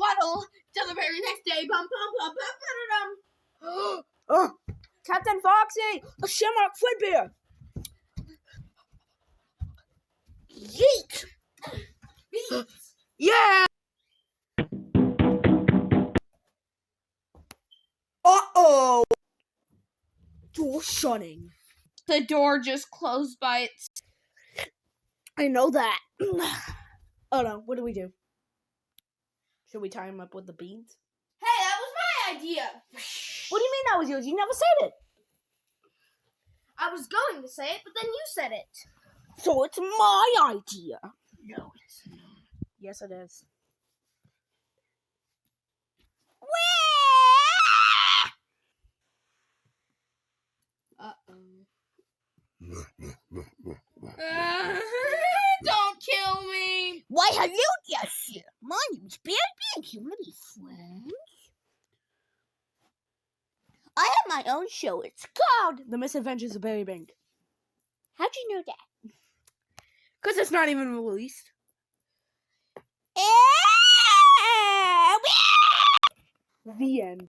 waddle till the very next day. Bum, bum, bum, bum, Oh, Captain Foxy, a Shamrock Fleetbeer. Yeet! Yeah. Uh-oh. Door shutting. The door just closed by itself. I know that. Oh no, what do we do? Should we tie him up with the beads? Hey, that was my idea. What do you mean that was yours? You never said it. I was going to say it, but then you said it. So it's my idea. No, it's not. Yes, it is. Don't kill me. Why, hello, yes, sir. My name's Bear Bank. You want to be friends? I have my own show. It's called The Misadventures of Barry Bank. How'd you know that? Because it's not even released.